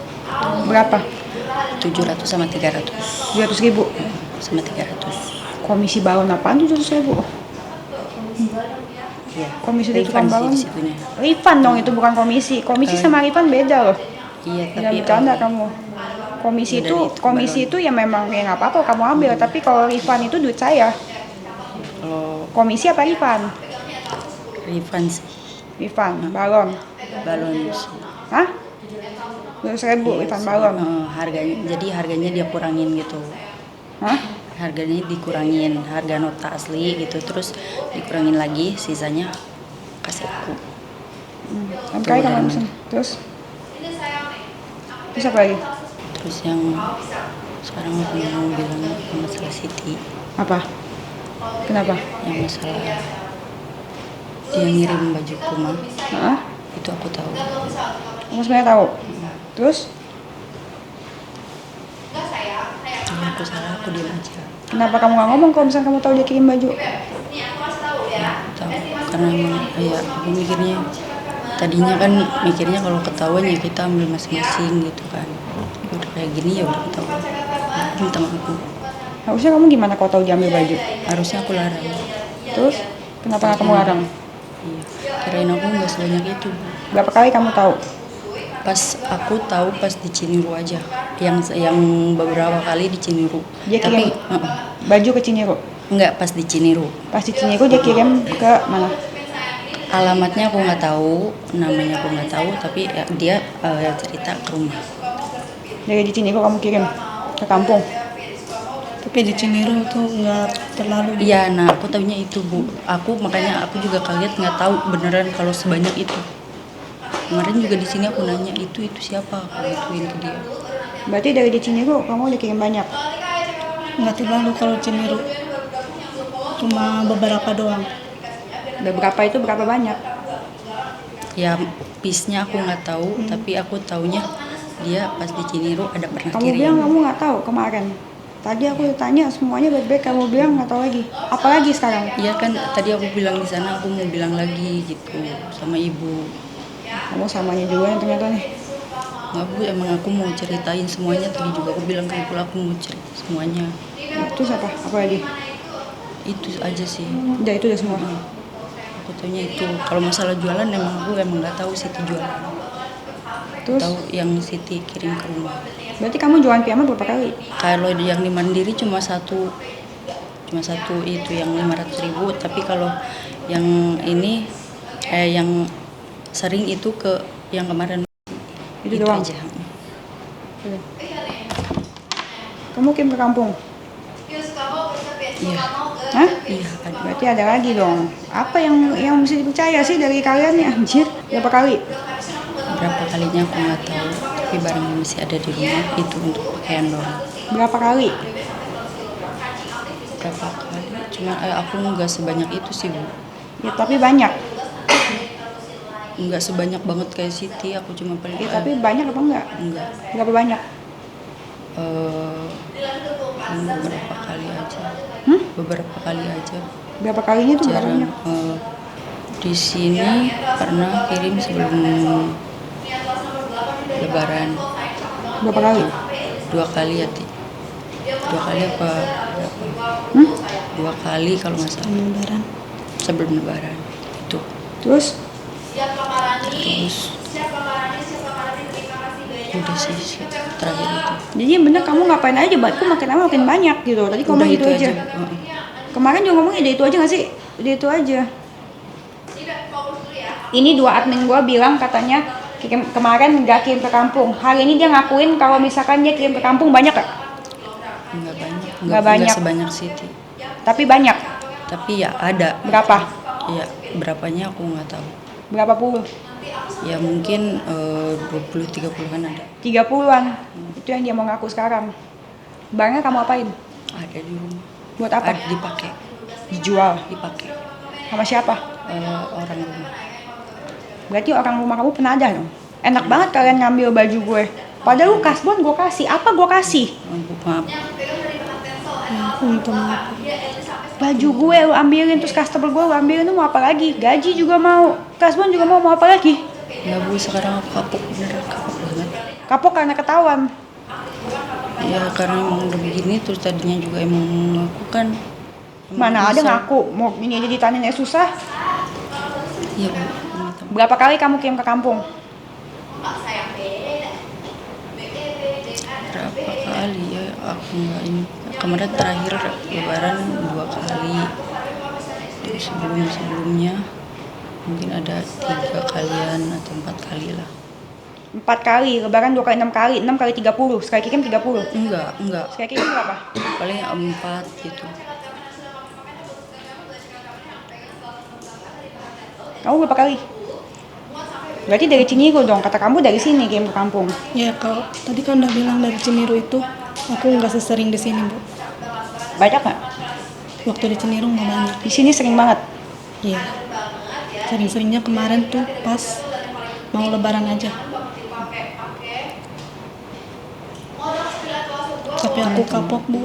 berapa? 700 sama 300. 200.000. Sama 300. Komisi balon apaan 700.000? Iya. Komisi itu Refund tukang balon. sih disitunya. Refund dong, itu bukan komisi. Komisi sama refund beda loh. Iya, Jangan tapi bercanda kamu. Komisi Beda itu itu komisi balon. itu ya memang ya nggak apa-apa kamu ambil, tapi kalau refund itu duit saya. kalau Komisi apa refund? refund sih Refund balon. balon sih. Hah? 200.000 refund balon. Harganya dia kurangin gitu. Hah? Harganya dikurangin, harga nota asli gitu, terus dikurangin lagi, sisanya kasih aku. Sampai kali kamu pesen. Terus apa lagi? Terus yang sekarang aku mau bilang masalah Siti, Apa? Kenapa? yang masalah dia ngirim baju mah, Hah? itu aku tahu. Kamu sebenarnya tahu? Terus Kalau aku salah, aku diam aja. kenapa kamu nggak ngomong kalau misalnya kamu tahu dia kirim baju? Tahu, karena emang ya aku mikirnya, tadinya kan mikirnya kalau ketahuan ya kita ambil masing-masing gitu kan. Udah kayak gini ya udah ketahuan, minta maaf aku. Harusnya kamu gimana kalau tahu dia ambil baju? Harusnya aku larang. Terus kenapa nggak kamu larang? Iya, kirain aku nggak sebanyak itu. Berapa kali kamu tahu? Pas aku tahu pas di Ciniru aja, yang beberapa kali di Ciniru. Dia Tapi kirim baju ke Ciniru. enggak pas di Ciniru. Pas di Ciniru dia kirim ke mana? Alamatnya aku nggak tahu, namanya aku nggak tahu, tapi ya, dia cerita ke rumah. Dari di Cinere kamu kirim ke kampung. Tapi di Cinere tuh nggak terlalu. Iya, nah aku tahunya itu Bu. Makanya aku juga kaget nggak tahu beneran kalau sebanyak itu. Kemarin juga di sini aku nanya itu siapa, aku gituin ke dia. Berarti dari di Cinere kamu udah kirim banyak. Nggak terlalu kalau Cinere. Cuma beberapa doang. Berapa itu berapa banyak? Ya piece-nya aku nggak tahu, tapi aku taunya dia pas di Cinere ada pernah Kamu kirim. bilang kamu nggak tahu kemarin. Tadi aku tanya semuanya baik-baik, kamu bilang nggak tahu lagi. Apalagi sekarang? Iya kan tadi aku bilang di sana, aku mau bilang lagi gitu sama ibu. Kamu samanya juga yang ternyata nih. Nggak Bu, emang aku mau ceritain semuanya, tadi juga aku bilang ke ibu aku mau cerita semuanya. Itu siapa? Apa lagi? Itu aja sih. Udah itu udah semua. Aku taunya itu. Kalau masalah jualan aku emang nggak tahu Siti jualan. Terus Tahu yang Siti kirim ke rumah. berarti kamu jualan piyama berapa kali? Kalau yang di Mandiri cuma satu itu yang 500.000, tapi kalau yang ini yang sering itu ke yang kemarin Itu doang? aja. Udah. Kamu kirim ke kampung? Iya, Hah? iya ada. Berarti ada lagi dong. Apa yang mesti dipercaya sih dari kalian ya? Anjir, berapa kali? Berapa kalinya aku nggak tahu, tapi barangnya masih ada di rumah itu untuk pakaian doang. Berapa kali? Berapa kali? Cuma aku nggak sebanyak itu sih Bu. Ya tapi banyak. Nggak sebanyak banget kayak Siti, aku cuma paling Ya tapi banyak apa enggak? enggak. Berapa banyak? Beberapa kali aja. Beberapa kali aja. Berapa kalinya tuh berapa Jarang. banyak? Di sini pernah kirim sebelum Lebaran. Berapa kali? 2 kali ya, Ti. 2 kali apa berapa? 2 kali kalau nggak salah. Lebaran. Sebelum Lebaran. Itu. Terus Terus udah sih terakhir itu. jadi bener kamu ngapain aja? Aku makin lama makin banyak gitu. Tadi kamu Udah itu aja. Heeh. Kemarin juga ngomongnya udah itu aja nggak sih? Udah itu aja. Ini 2 admin gua bilang katanya kemarin nggak kirim ke kampung. Hari ini dia ngakuin kalau misalkan dia kirim ke kampung banyak gak? Nggak banyak. Nggak banyak. Nggak sebanyak Siti. Tapi banyak. Tapi ya ada. Berapa? Ya berapanya aku nggak tahu. Berapa puluh? Ya mungkin 20-30-an ada. 30-an. Itu yang dia mau ngaku sekarang. Barangnya kamu apain? Ada di rumah. Buat apa? Ada dipakai. Dijual. Dipakai. Sama siapa? Orang rumah. Berarti orang rumah kamu penadah dong. Enak banget kalian ngambil baju gue. Padahal lu kasbon gue kasih. Apa gue kasih? Maaf. Ya, aku minta maaf. Baju gue lu ambilin, terus customer gue lu ambilin, lu mau apa lagi? Gaji juga mau, kasbon juga mau apa lagi? Ya Bu, sekarang aku kapok, beneran kapok banget. Kapok karena ketahuan. Ya karena emang udah begini, terus tadinya juga emang aku kan emang Mana ada bisa. ngaku, mau ini aja ditanyain susah. Iya Bu, minta maaf. Berapa kali kamu kirim ke kampung? Berapa kali ya, aku nggak ini. Kemarin terakhir Lebaran 2 kali. Terus sebelumnya mungkin ada 3 kalian atau 4 kali lah. 4 kali, lebaran 2 kali 6 kali, 6 kali 30, sekali kirim 30. Enggak. Sekali kirim berapa? Paling 4 gitu. Kamu berapa kali? Berarti dari Cinere dong, kata kamu dari sini kirim ke kampung. Ya kalau tadi kan udah bilang dari Cinere itu aku nggak sesering di sini Bu. Banyak nggak? Waktu di Cinere nggak banyak. Di sini sering banget. Iya. Sering-seringnya kemarin tuh pas mau Lebaran aja. Tapi aku kapok Bu.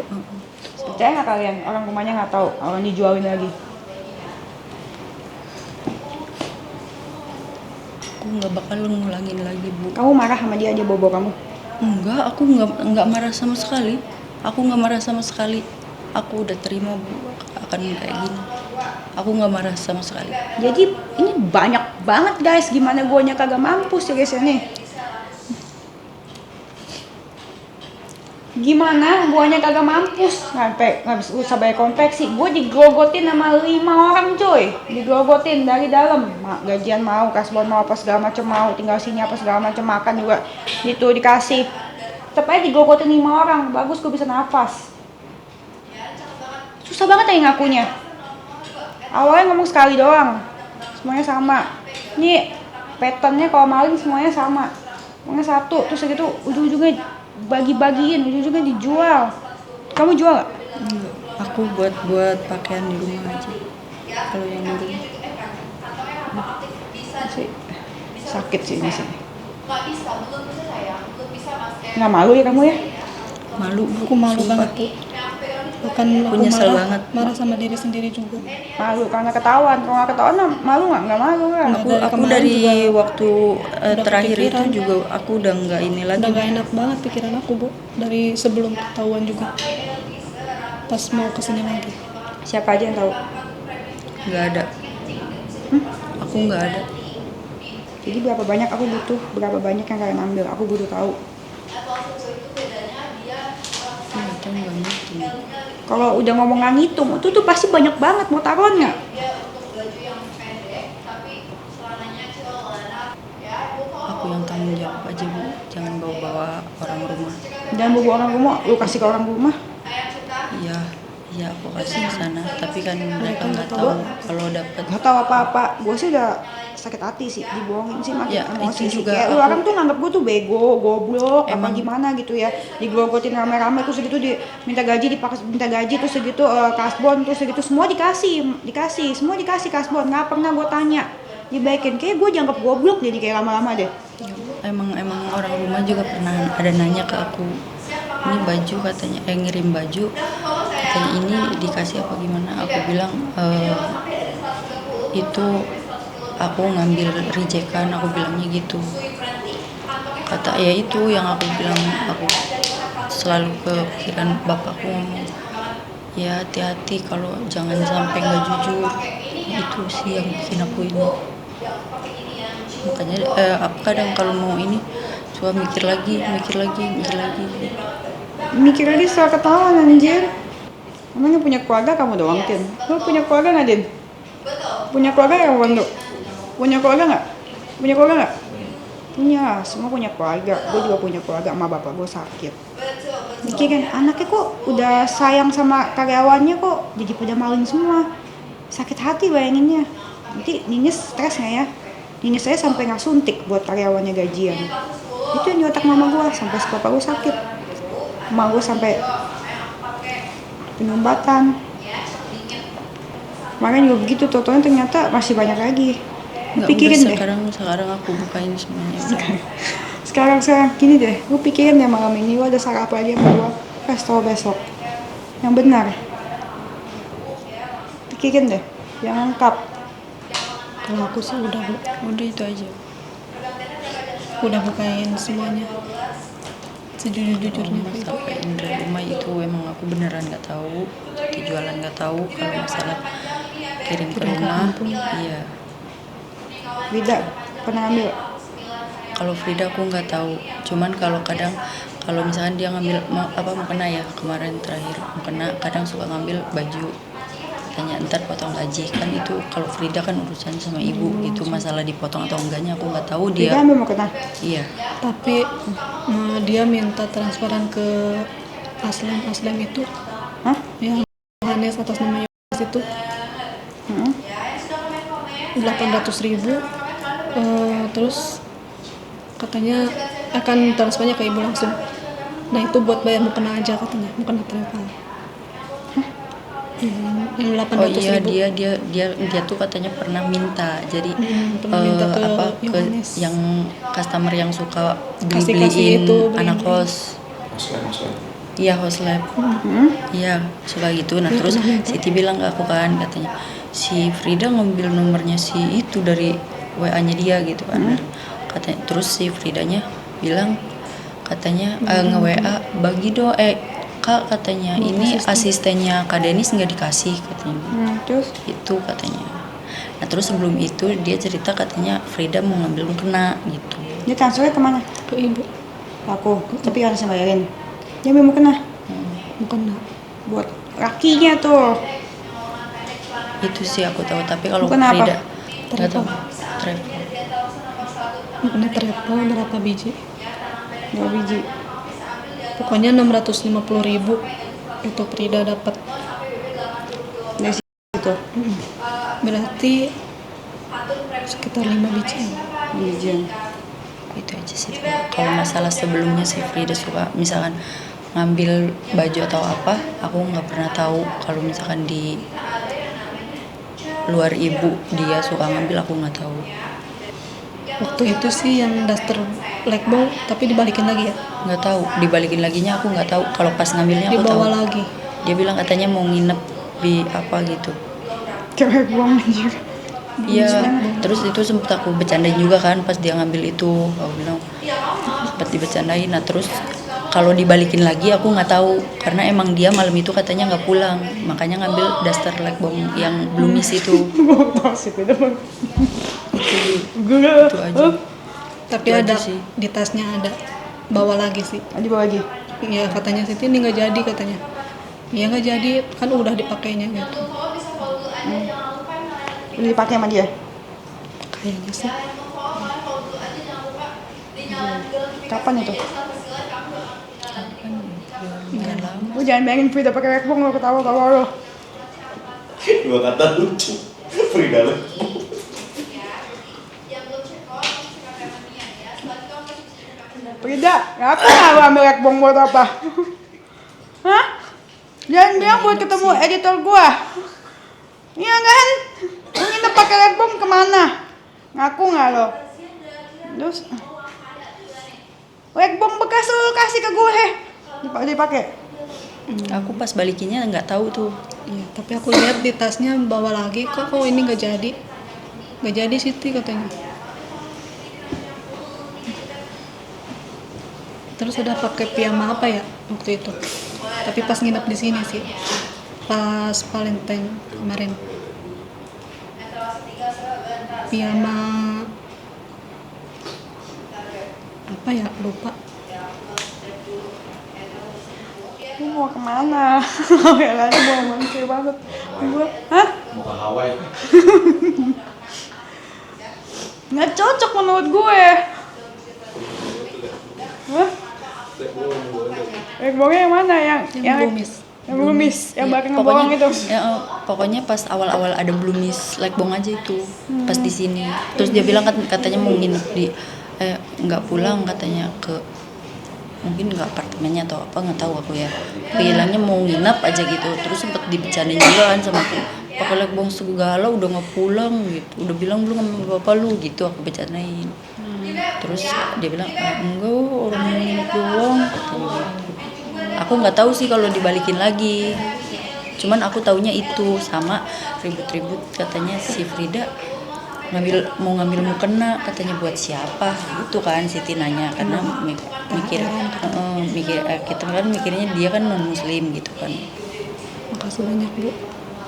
Percaya nggak kalian? Orang rumahnya nggak tahu, orang dijualin lagi. Aku nggak bakal ngulangin lagi Bu. Kamu marah sama dia bobo kamu? Enggak, aku nggak marah sama sekali. Aku nggak marah sama sekali. Aku udah terima Bu akan kayak gini. Aku nggak marah sama sekali. Jadi ini banyak banget guys, gimana guanya kagak mampus ya guys ini. Gimana guanya kagak mampus sampai nggak usah bayar konveksi. Gue digrogotin sama 5 orang coy, digrogotin dari dalam. Gajian mau, kasbon mau, apa segala macam mau, tinggal sini apa segala macam, makan juga itu dikasih. Tetep aja digogotin 5 orang, bagus gue bisa nafas. Susah banget ya ngakunya. Awalnya ngomong sekali doang, semuanya sama. Ini patternnya kalau maling semuanya sama. Pokoknya satu, terus gitu ujung-ujungnya bagi-bagiin, ujung-ujungnya dijual. Kamu jual gak? Enggak. Aku buat pakaian di rumah aja. Kalau yang dulu. Sakit sih ini sih. Nggak malu ya kamu ya? Malu, Bu. Aku malu Sumpah. banget, Bu. Bahkan aku nyesel marah, banget. marah sama diri sendiri juga. Malu karena ketahuan. Kalau nggak ketahuan malu nggak? Nggak malu kan? Aku Dari kemarin dari juga waktu udah terakhir itu kepikiran. juga aku udah nggak ini lagi. Udah gak enak banget pikiran aku, Bu. Dari sebelum ketahuan juga. Pas mau kesini lagi. Siapa aja yang tahu? Nggak ada. Aku nggak ada. Jadi berapa banyak aku butuh, berapa banyak yang kalian ambil? Aku butuh tahu. Ternyata nggak ngerti. Kalau udah ngomong nggak ngitung, itu tuh pasti banyak banget mau taruhan nggak? Aku yang tanggung jawab aja, Bu. Jangan bawa-bawa orang rumah. Dan bawa orang rumah, lu kasih ke orang rumah. Iya aku kasih ke sana. Tapi kan mereka nggak tahu kalau dapat. Gak tahu apa-apa. Gue sih udah sakit hati sih, dibohongin sih makin Ya, emosi itu sih. juga Kayak lu aku- orang tuh nganggap gue tuh bego, goblok, apa Emang. gimana gitu ya. Digrogotin rame-rame terus segitu minta gaji terus segitu kasbon terus segitu semua semua dikasih kasbon. Nggak pernah gue tanya dibaikin. Kayak gue dianggap goblok jadi kayak lama-lama deh. Emang orang rumah juga pernah ada nanya ke aku, ini baju katanya ngirim baju katanya ini dikasih apa gimana. Aku bilang itu aku ngambil rejekan, aku bilangnya gitu. Kata ya itu yang aku bilang, aku selalu kepikiran bapakku ngomong ya hati-hati kalau jangan sampai nggak jujur. Itu sih yang bikin aku ini. Makanya kadang kalau mau ini suka mikir lagi Mikir lagi soal ketahuan anjir. Emangnya punya keluarga kamu doang, Tin? Lu punya keluarga nggak, Din? Punya keluarga nggak, Wando? Punya keluarga nggak? Punya keluarga nggak? Punya, semua punya keluarga. Gue juga punya keluarga, sama bapak gue sakit. Mikirin anaknya kok udah sayang sama karyawannya kok jadi pada maling semua. Sakit hati bayanginnya. Nanti Ninis stres nggak ya? Ninis saya sampai nggak suntik buat karyawannya gajian. Itu yang di otak mama gue, sampai bapak gue sakit. Mama gue sampai penyumbatan. Makanya juga begitu, totalnya ternyata masih banyak lagi. Pikirin deh. sekarang aku bukain semuanya udah. Sekarang gini deh, lu pikirin deh malam ini lu ada salah apa lagi sama gua, kasih tau besok. Yang benar. Pikirin deh, yang lengkap. Kalau aku sih udah, Bu. Udah itu aja. Udah bukain semuanya. Sejujur-jujurnya. Masalah Indra rumah itu emang aku beneran nggak tahu, di jualan nggak tahu. Kalau masalah kirim ke rumah, iya. Beda, pernah ambil. Kalau Frida aku nggak tahu. Cuman kalau kadang kalau misalkan dia ngambil mau kena ya, kemarin terakhir mau kena, kadang suka ngambil baju. Tanya ntar potong gaji kan, itu kalau Frida kan urusan sama ibu gitu, masalah dipotong atau enggaknya aku nggak tahu dia. Beda ambil mau kena. Iya. Tapi dia minta transferan ke Aslem itu. Hah? Yang Yohanes atas nama Yohanes itu. 800.000. Terus katanya akan transfernya ke ibu langsung. Nah itu buat bayar mukena aja katanya, mukena travel. Yang 800.000. Oh iya, dia tuh katanya pernah minta. Jadi pernah minta ke ke Yohanes. yang customer yang suka Kasih beliin itu, anak beliin. kos. Iya, host lab. Iya, suka gitu. Nah, Dia terus pernah minta. Siti bilang ke aku kan, katanya si Frida ngambil nomornya si itu dari WA-nya dia gitu kan. Katanya terus si Fridanya bilang katanya nge-WA bagi Kak katanya ini asistennya Kak Denis nggak dikasih katanya. Terus? Itu katanya. Nah, terus sebelum itu dia cerita katanya Frida mau ngambil mukena gitu. Dia transfernya kemana? Ke ibu Aku, tapi harus bayarin. Dia mau kena mukena. buat lakinya tuh. Itu sih aku tahu, tapi kalau Mukena apa? Frida nggak tahu. Travel. Mukena travel berapa biji? 2 biji. Pokoknya 650.000 itu Frida dapat. Dari situ. Berarti sekitar 5 biji. Izin. Itu aja sih. Kalau masalah sebelumnya sih Frida suka misalkan ngambil baju atau apa, aku nggak pernah tahu kalau misalkan di luar ibu dia suka ngambil, aku nggak tahu. Waktu itu sih yang daster blackball tapi dibalikin lagi ya. Nggak tahu dibalikin laginya, aku nggak tahu. Kalau pas ngambilnya aku tahu. Dibawa lagi. Dia bilang katanya mau nginep di apa gitu. Kayak buang anjir. Iya, terus itu sempet aku bercandain juga kan pas dia ngambil itu. Aku bilang sempet dibercandain. Nah terus kalau dibalikin lagi aku nggak tahu karena emang dia malam itu katanya nggak pulang, makanya ngambil daster blackball yang blumis itu. Tahu sih beda banget. Itu aja. Tapi Itu ada aja sih. di tasnya ada. Bawa lagi sih. Dibawa lagi. Ya katanya Siti ini nggak jadi katanya. Ya nggak jadi kan udah dipakainya gitu. Udah dipakai sama dia. Kayaknya sih. Kapan itu? Nggak lama. Lu jangan bayangin Frida pakai rekbong lo ketawa-tawa lo. Dua kata lucu. Frida lu. Frida, ngapain lu ambil rekbong buat apa? Hah? Jangan bilang buat ketemu editor gua. Iya kan? Lu nginep pakai rekbong kemana? Ngaku nggak lo? Terus rekbong bekas lu kasih ke gue. Dipakai. Aku pas balikinnya nggak tahu tuh. Iya, tapi aku lihat di tasnya bawa lagi kok ini nggak jadi. Nggak jadi Siti katanya. Terus udah pakai piyama apa ya waktu itu. Tapi pas nginep di sini sih. Pas Valentine kemarin. Piyama apa ya lupa. Lu mau kemana? Ya kan, mau mancing banget. Gue, hah? Mau ke Hawaii. Nggak cocok menurut gue. Hah? Rekbongnya yang mana? Yang blumis. Yang blumis, yang Iya, bareng ngebohong itu. Pokoknya pas awal-awal ada blumis blackball aja itu. Pas di sini. Terus dia bilang katanya mau nginep di nggak pulang katanya ke mungkin nggak apartemennya atau apa nggak tahu aku ya. Bilangnya mau nginep aja gitu. Terus sempet dibicarain juga kan sama aku. Pakai blackball segala udah nggak pulang gitu. Udah bilang belum sama bapak lu gitu aku bercandain. Terus dia bilang enggak orang mau nginep doang katanya gitu. Aku nggak tahu sih kalau dibalikin lagi. Cuman aku taunya itu sama ribut-ribut katanya si Frida mau ngambil mukena katanya buat siapa gitu kan Siti nanya karena mikir kita kan mikirnya dia kan non muslim gitu kan. Makasih banyak Bu.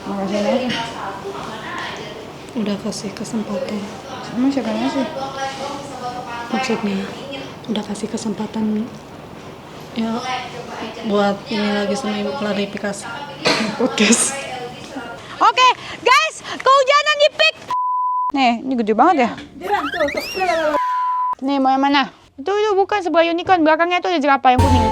Makasih banyak. Udah kasih kesempatan. Emang siapa sih? Maksudnya udah kasih kesempatan ya buat ini lagi sama Ibu klarifikasi. Podcast. Oke, guys, kehujanan di pik. Nih, ini gede banget ya. Nih, mau yang mana? Itu bukan sebuah unicorn, belakangnya itu ada jerapah yang kuning.